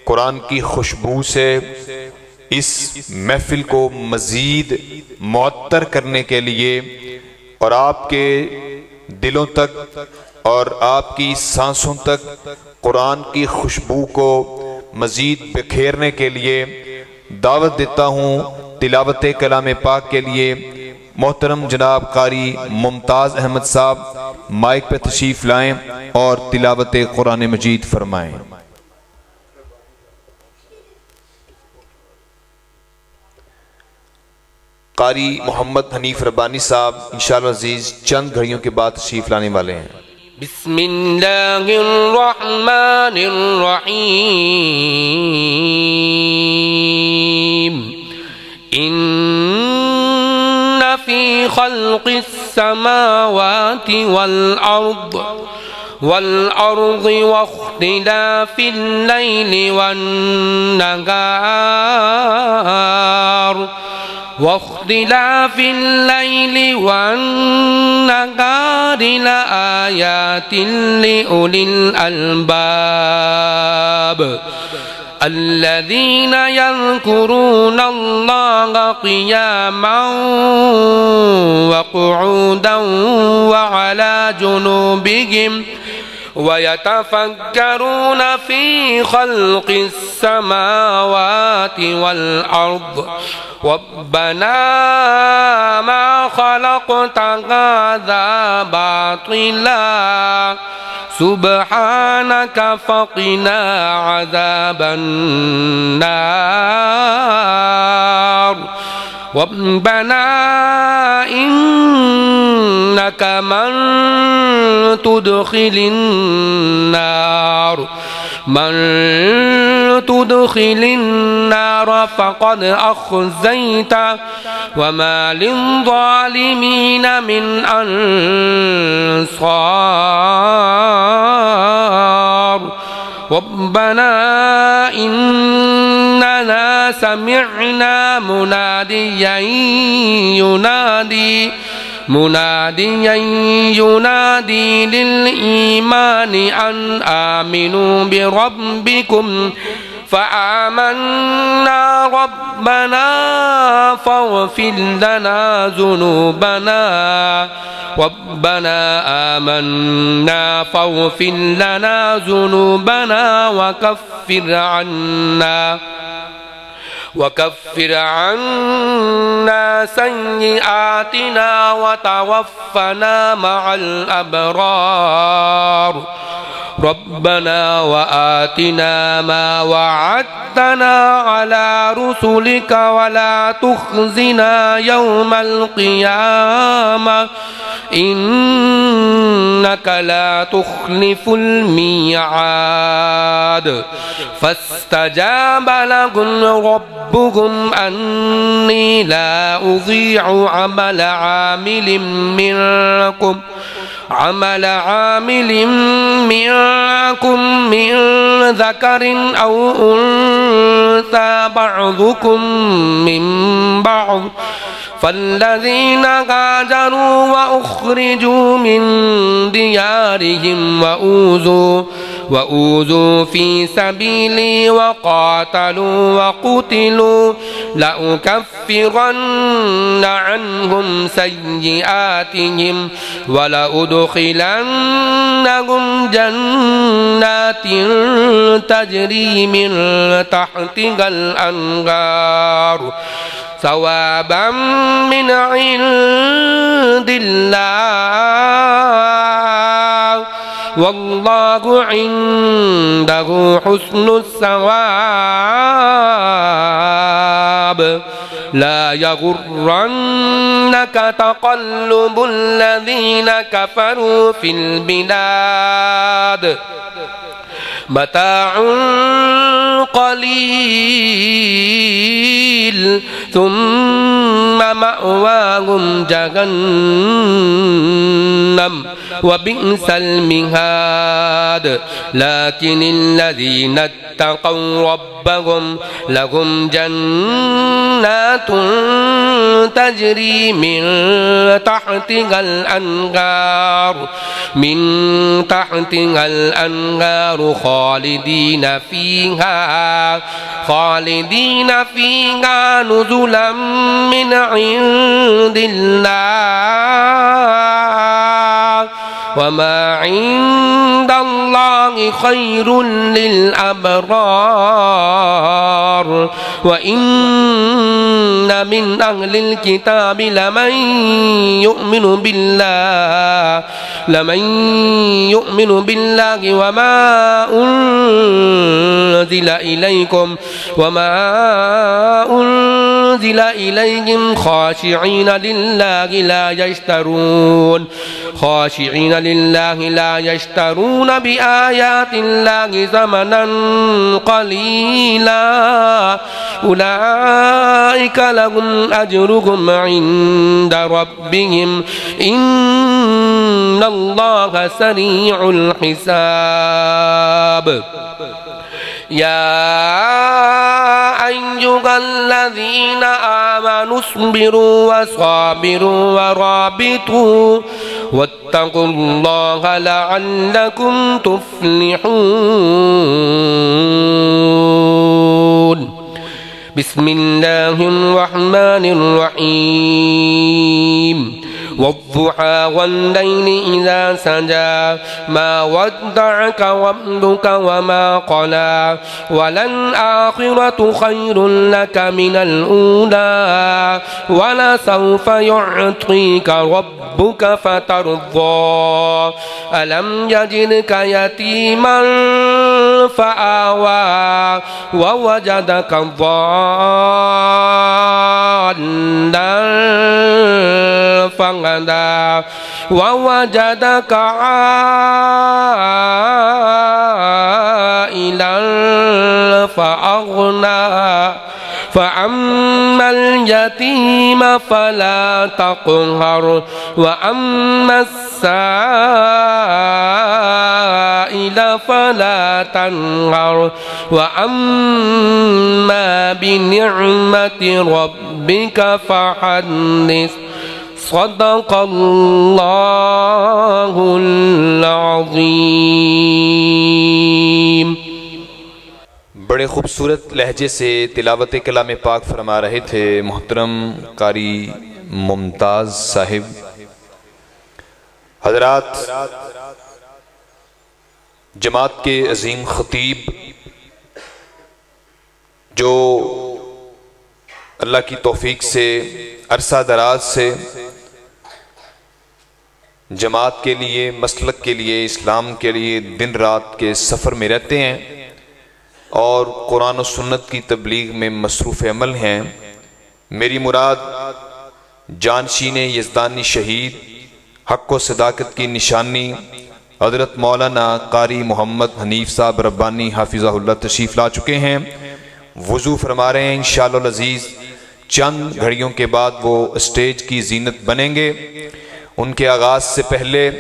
कुरान की खुशबू से इस महफिल को मज़ीद मुअत्तर करने के लिए और आपके दिलों तक और आपकी सांसों तक कुरान की खुशबू को मज़ीद बिखेरने के लिए दावत देता हूँ। तिलावत कलाम पाक के लिए मोहतरम जनाब कारी मुमताज़ अहमद साहब माइक पे तशरीफ़ लाएं और तिलावत कुरान मजीद फरमाएं। कारी मोहम्मद हनीफ रब्बानी साहब इंशाअल्लाह अज़ीज़ चंद घड़ियों के बाद तशरीफ़ लाने वाले हैं। बिस्मिल्लाहिर रहमानिर रहीम। इन्ना फी खल्क़िस समावाति वल अर्ज़ि वख्तिलाफिल लैलि वन नहार वाख्तिलाफिल लैलि वन्नहारि लआयातिन लिउलिल अलबाब الذين يذكرون الله قياما وقعودا وعلى جنوبهم ويتفكرون في خلق السماوات والأرض ربنا ما خلقت هذا باطلا سبحانك فقنا عذاب النار ربنا إنك من تدخل النار فقد أخزيته وما للظالمين من أنصار ربنا إننا سمعنا مناديا ينادي للإيمان أن آمنوا بربكم فآمنا ربنا فاغفر لنا ذنوبنا ربنا آمنا فاغفر لنا ذنوبنا وكفر عنا سيئاتنا وتوفنا مع الأبرار ربنا وآتنا ما وعدتنا على رسلك ولا تخزنا يوم القيامة إنك لا تخلف الميعاد فاستجاب لهم ربهم أني لا أضيع عمل عامل منكم من ذكر أو أنثى بعضكم من بعض فالذين هاجروا وأخرجوا من ديارهم وأوذوا في سبيلي وقاتلوا وقتلوا لأكفرن عنهم سيئاتهم ولأدخلنهم جنات تجري من تحتها الأنهار ثوابا من عند الله والله عنده حسن الثواب لا يغرنك تقلب الذين كفروا في البلاد متاع قليل ثم مأواهم جهنم وبئس المهاد لكن الذين اتقوا ربهم لهم جنات جنات تجري من تحتها الأنهار خالدين فيها نزلا من عند الله وما عند الله خير للأبرار وإن من أهل الكتاب لمن يؤمن بالله وما أنزل إليهم خاشعين لله لا يشترون بآيات الله ثمنا قليلا أولئك لهم أجرهم عند ربهم إن الله سريع الحساب يا أيها الذين آمنوا اصبروا وصابروا ورابطوا واتقوا الله لعلكم تفلحون بسم الله الرحمن الرحيم والضحى والليل إذا سجى ما ودعك ربك وما قلى وللآخرة خير لك من الأولى ولسوف يعطيك ربك فترضى ألم يجدك يتيما فآوى ووجدك ضالا فهدى ووجدك عائلا فأغنى فأما اليتيم فلا تقهر وأما السائل فلا تنهر وأما بنعمة ربك فحدث صدق الله العظيم। बड़े खूबसूरत लहजे से तिलावत कलाम पाक फरमा रहे थे मोहतरम कारी मुमताज़ साहिब। हजरात, जमात के अजीम खतीब जो अल्लाह की तौफीक से अरसा दराज से जमात के लिए, मसलक के लिए, इस्लाम के लिए दिन रात के सफ़र में रहते हैं और कुरान और सुन्नत की तबलीग में मसरूफ़ अमल हैं। मेरी मुराद जानशीन यज़दानी शहीद हक़ व सदाकत की निशानी हज़रत मौलाना कारी मोहम्मद हनीफ साहब रब्बानी हाफिज़हुल्लाह तशरीफ़ ला चुके हैं। वज़ू फरमा रहे हैं। इंशाअल्लाह अज़ीज़ चंद घड़ियों के बाद वो स्टेज की जीनत बनेंगे। उनके आगाज़ से पहले